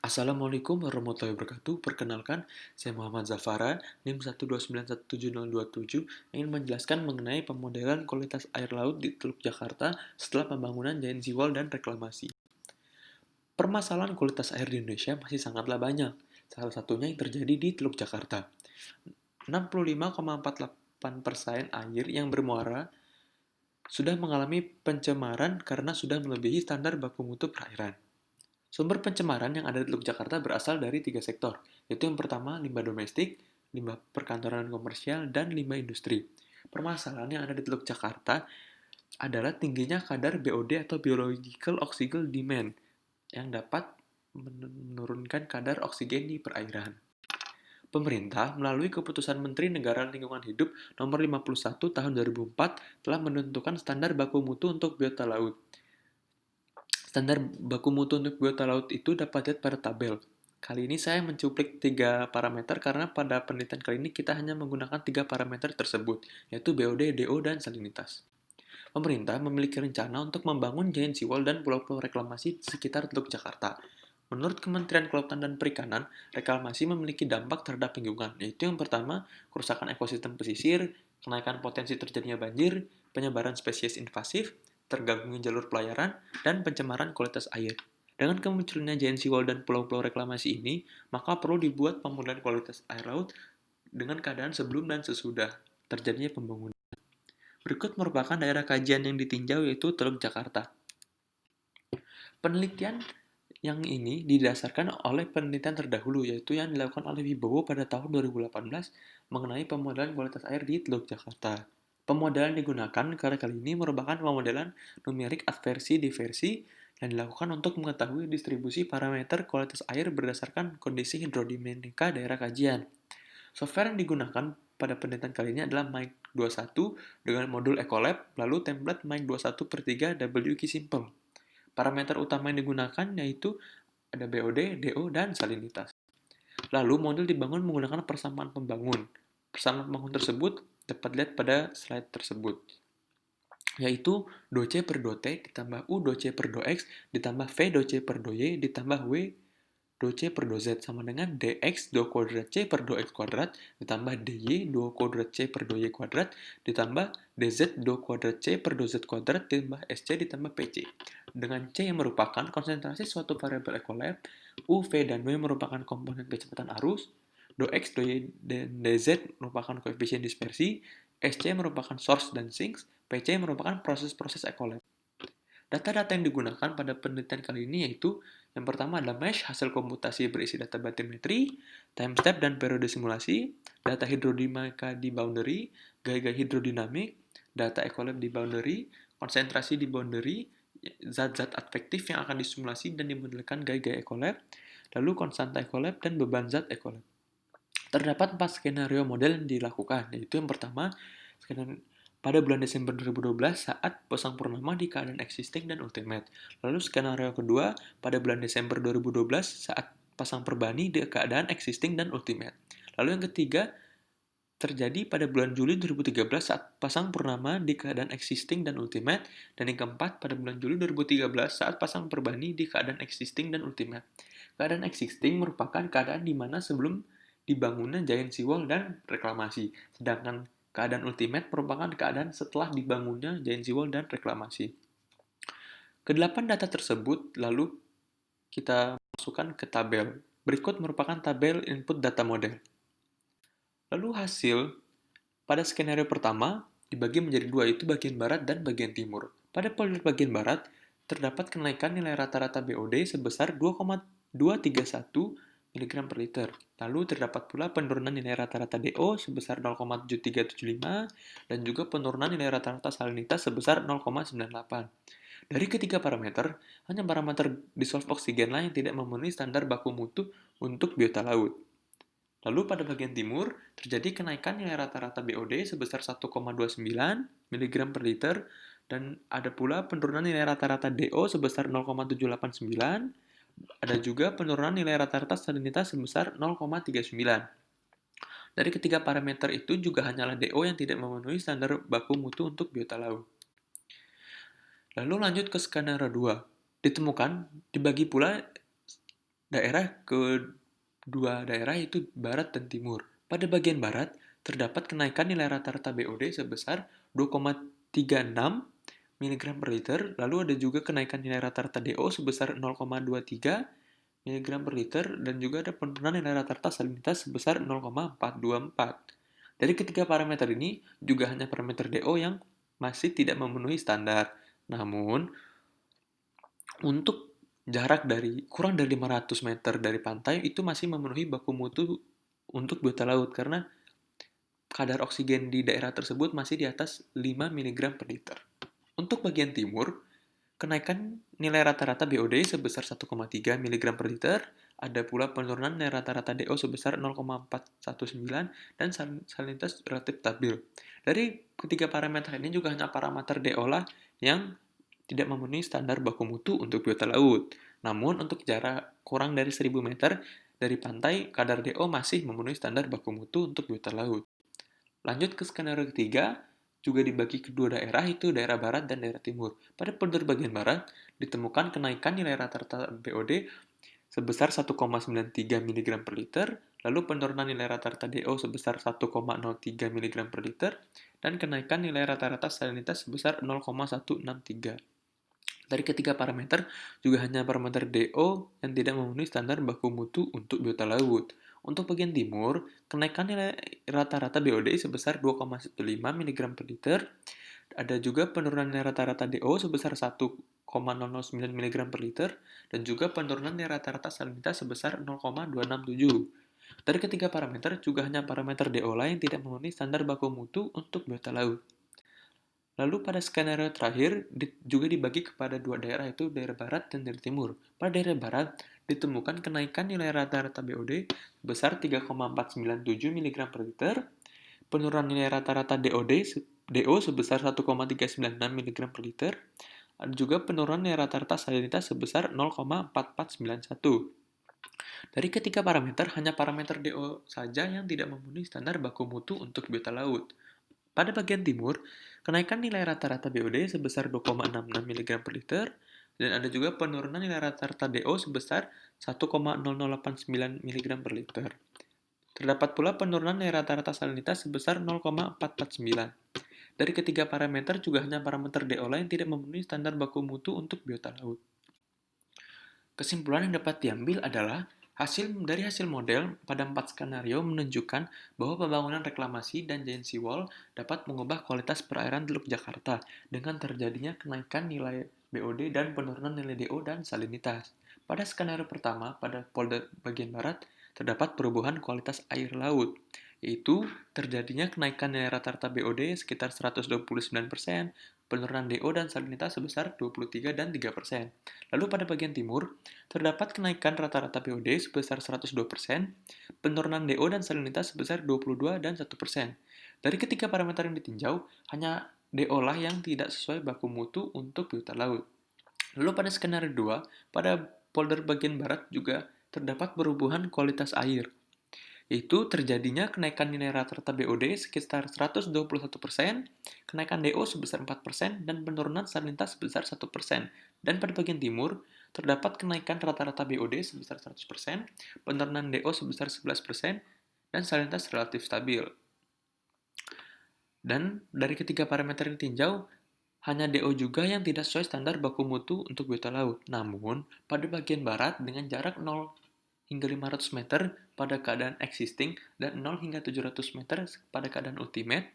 Assalamualaikum warahmatullahi wabarakatuh. Perkenalkan, saya Muhammad Zafara, NIM 129177027, ingin menjelaskan mengenai pemodelan kualitas air laut di Teluk Jakarta setelah pembangunan Giant Seawall dan reklamasi. Permasalahan kualitas air di Indonesia masih sangatlah banyak. Salah satunya yang terjadi di Teluk Jakarta. 65,48% air yang bermuara sudah mengalami pencemaran karena sudah melebihi standar baku mutu perairan. Sumber pencemaran yang ada di Teluk Jakarta berasal dari tiga sektor, yaitu yang pertama limbah domestik, limbah perkantoran komersial, dan limbah industri. Permasalahan yang ada di Teluk Jakarta adalah tingginya kadar BOD atau Biological Oxygen Demand yang dapat menurunkan kadar oksigen di perairan. Pemerintah melalui keputusan Menteri Negara Lingkungan Hidup Nomor 51 Tahun 2004 telah menentukan standar baku mutu untuk biota laut. Standar baku mutu untuk biota laut itu dapat dilihat pada tabel. Kali ini saya mencuplik tiga parameter karena pada penelitian kali ini kita hanya menggunakan tiga parameter tersebut, yaitu BOD, DO, dan salinitas. Pemerintah memiliki rencana untuk membangun giant seawall dan pulau-pulau reklamasi di sekitar Teluk Jakarta. Menurut Kementerian Kelautan dan Perikanan, reklamasi memiliki dampak terhadap lingkungan, yaitu yang pertama, kerusakan ekosistem pesisir, kenaikan potensi terjadinya banjir, penyebaran spesies invasif, terganggunya jalur pelayaran, dan pencemaran kualitas air. Dengan kemunculannya giant seawall dan pulau-pulau reklamasi ini, maka perlu dibuat pemodelan kualitas air laut dengan keadaan sebelum dan sesudah terjadinya pembangunan. Berikut merupakan daerah kajian yang ditinjau yaitu Teluk Jakarta. Penelitian yang ini didasarkan oleh penelitian terdahulu yaitu yang dilakukan oleh Wibowo pada tahun 2018 mengenai pemodelan kualitas air di Teluk Jakarta. Pemodelan digunakan karena kali ini merupakan pemodelan numerik adversi diversi yang dilakukan untuk mengetahui distribusi parameter kualitas air berdasarkan kondisi hidrodinamika daerah kajian. Software yang digunakan pada penelitian kali ini adalah Mic 21 dengan modul Ecolab, lalu template Mic 21/3 WQ Simple. Parameter utama yang digunakan yaitu ada BOD, DO, dan salinitas. Lalu modul dibangun menggunakan persamaan pembangun. Persamaan pembangun tersebut dapat dilihat pada slide tersebut, yaitu dou-C per dou-T ditambah U dou-C per dou-X ditambah V dou-C per dou-Y ditambah W dou-C per dou-Z sama dengan dx dou kuadrat C per dou X kuadrat ditambah dy dou kuadrat C per dou Y kuadrat ditambah dz dou kuadrat C per dou Z kuadrat ditambah sc ditambah pc. Dengan C yang merupakan konsentrasi suatu variabel Ecolab, U, V, dan W merupakan komponen kecepatan arus, dou X, dou Y, dan dz merupakan koefisien dispersi, sc merupakan source dan sinks, pc merupakan proses-proses Ecolab. Data-data yang digunakan pada penelitian kali ini yaitu yang pertama adalah mesh, hasil komputasi berisi data batimetri, time step dan periode simulasi, data hidrodinamika di boundary, gaya-gaya hidrodinamik, data Ecolab di boundary, konsentrasi di boundary, zat-zat advektif yang akan disimulasi dan dimodelkan gaya-gaya Ecolab, lalu konstanta Ecolab dan beban zat Ecolab. Terdapat 4 skenario model yang dilakukan, yaitu yang pertama, pada bulan Desember 2012 saat pasang purnama di keadaan existing dan ultimate. Lalu skenario kedua pada bulan Desember 2012 saat pasang perbani di keadaan existing dan ultimate. Lalu yang ketiga terjadi pada bulan Juli 2013 saat pasang purnama di keadaan existing dan ultimate. Dan yang keempat pada bulan Juli 2013 saat pasang perbani di keadaan existing dan ultimate. Keadaan existing merupakan keadaan di mana sebelum dibangunnya giant seawall dan reklamasi. Sedangkan keadaan ultimate merupakan keadaan setelah dibangunnya giant seawall dan reklamasi. Kedelapan data tersebut lalu kita masukkan ke tabel. Berikut merupakan tabel input data model. Lalu hasil pada skenario pertama dibagi menjadi dua, yaitu bagian barat dan bagian timur. Pada polder bagian barat, terdapat kenaikan nilai rata-rata BOD sebesar 2,231 mg per liter. Lalu terdapat pula penurunan nilai rata-rata DO sebesar 0,7375 dan juga penurunan nilai rata-rata salinitas sebesar 0,98. Dari ketiga parameter, hanya parameter dissolved oksigenlah yang tidak memenuhi standar baku mutu untuk biota laut. Lalu pada bagian timur, terjadi kenaikan nilai rata-rata BOD sebesar 1,29 mg per liter dan ada pula penurunan nilai rata-rata DO sebesar 0,789. Ada juga penurunan nilai rata-rata salinitas sebesar 0,39. Dari ketiga parameter itu juga hanyalah DO yang tidak memenuhi standar baku mutu untuk biota laut. Lalu lanjut ke skenario 2. Ditemukan, dibagi pula daerah kedua daerah yaitu barat dan timur. Pada bagian barat, terdapat kenaikan nilai rata-rata BOD sebesar 2,36 miligram per liter, lalu ada juga kenaikan nilai rata-rata DO sebesar 0,23 miligram per liter, dan juga ada penurunan nilai rata-rata salinitas sebesar 0,424. Dari ketiga parameter ini, juga hanya parameter DO yang masih tidak memenuhi standar. Namun, untuk jarak kurang dari 500 meter dari pantai itu masih memenuhi baku mutu untuk biota laut karena kadar oksigen di daerah tersebut masih di atas 5 miligram per liter. Untuk bagian timur, kenaikan nilai rata-rata BOD sebesar 1,3 miligram per liter, ada pula penurunan nilai rata-rata DO sebesar 0,419 dan salinitas relatif stabil. Dari ketiga parameter ini juga hanya parameter DO lah yang tidak memenuhi standar baku mutu untuk biota laut. Namun untuk jarak kurang dari 1000 meter dari pantai, kadar DO masih memenuhi standar baku mutu untuk biota laut. Lanjut ke skenario ketiga, juga dibagi kedua daerah, itu daerah barat dan daerah timur. Pada penduduk bagian barat, ditemukan kenaikan nilai rata-rata BOD sebesar 1,93 mg per liter, lalu penurunan nilai rata-rata DO sebesar 1,03 mg per liter, dan kenaikan nilai rata-rata salinitas sebesar 0,163. Dari ketiga parameter, juga hanya parameter DO yang tidak memenuhi standar baku mutu untuk biota laut. Untuk bagian timur, kenaikan nilai rata-rata BOD sebesar 2,15 mg per liter. Ada juga penurunan nilai rata-rata DO sebesar 1,009 mg per liter. Dan juga penurunan nilai rata-rata salinitas sebesar 0,267. Dari ketiga parameter, juga hanya parameter DO lain yang tidak memenuhi standar baku mutu untuk biota laut. Lalu pada skenario terakhir juga dibagi kepada dua daerah, yaitu daerah barat dan daerah timur. Pada daerah barat ditemukan kenaikan nilai rata-rata BOD sebesar 3,497 mg per liter, penurunan nilai rata-rata DO sebesar 1,396 mg per liter, ada juga penurunan nilai rata-rata salinitas sebesar 0,4491. Dari ketiga parameter, hanya parameter DO saja yang tidak memenuhi standar baku mutu untuk biota laut. Pada bagian timur, kenaikan nilai rata-rata BOD sebesar 2,66 mg per liter, dan ada juga penurunan nilai rata-rata DO sebesar 1,0089 mg per liter. Terdapat pula penurunan nilai rata-rata salinitas sebesar 0,449. Dari ketiga parameter juga hanya parameter DO lain tidak memenuhi standar baku mutu untuk biota laut. Kesimpulan yang dapat diambil adalah dari hasil model pada 4 skenario menunjukkan bahwa pembangunan reklamasi dan giant seawall dapat mengubah kualitas perairan Teluk Jakarta dengan terjadinya kenaikan nilai BOD dan penurunan nilai DO dan salinitas. Pada skenario pertama, pada polder bagian barat, terdapat perubahan kualitas air laut, yaitu terjadinya kenaikan nilai rata-rata BOD sekitar 129%, penurunan DO dan salinitas sebesar 23 dan 3%. Lalu pada bagian timur, terdapat kenaikan rata-rata BOD sebesar 102%, penurunan DO dan salinitas sebesar 22 dan 1%. Dari ketiga parameter yang ditinjau, hanya DO lah yang tidak sesuai baku mutu untuk biota laut. Lalu pada skenario 2, pada polder bagian barat juga terdapat perubahan kualitas air, yaitu terjadinya kenaikan nilai rata-rata BOD sekitar 121%, kenaikan DO sebesar 4%, dan penurunan salinitas sebesar 1%. Dan pada bagian timur, terdapat kenaikan rata-rata BOD sebesar 100%, penurunan DO sebesar 11%, dan salinitas relatif stabil. Dan dari ketiga parameter yang ditinjau, hanya DO juga yang tidak sesuai standar baku mutu untuk biota laut. Namun, pada bagian barat dengan jarak 0 hingga 500 meter pada keadaan existing dan 0 hingga 700 meter pada keadaan ultimate,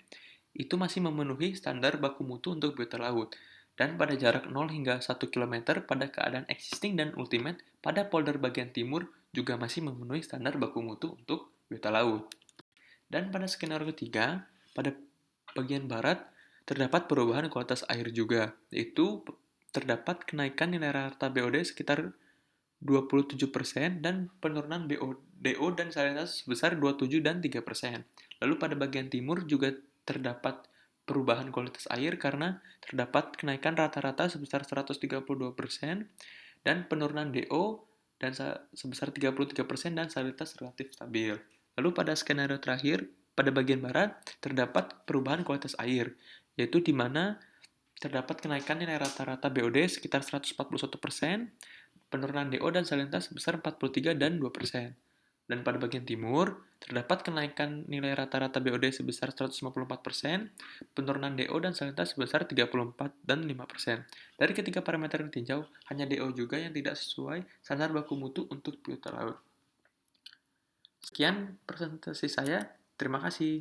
itu masih memenuhi standar baku mutu untuk biota laut. Dan pada jarak 0 hingga 1 km pada keadaan existing dan ultimate pada polder bagian timur juga masih memenuhi standar baku mutu untuk biota laut. Dan pada skenario ketiga, pada bagian barat terdapat perubahan kualitas air juga, yaitu terdapat kenaikan nilai rata BOD sekitar 27% dan penurunan DO dan salinitas sebesar 27 dan 3%. Lalu pada bagian timur juga terdapat perubahan kualitas air karena terdapat kenaikan rata-rata sebesar 132% dan penurunan DO dan sebesar 33% dan salinitas relatif stabil. Lalu pada skenario terakhir, pada bagian barat terdapat perubahan kualitas air, yaitu di mana terdapat kenaikan nilai rata-rata BOD sekitar 141%, penurunan DO dan salinitas sebesar 43 dan 2%. Dan pada bagian timur, terdapat kenaikan nilai rata-rata BOD sebesar 154%, penurunan DO dan salinitas sebesar 34 dan 5%. Dari ketiga parameter yang ditinjau, hanya DO juga yang tidak sesuai standar baku mutu untuk biota laut. Sekian presentasi saya, terima kasih.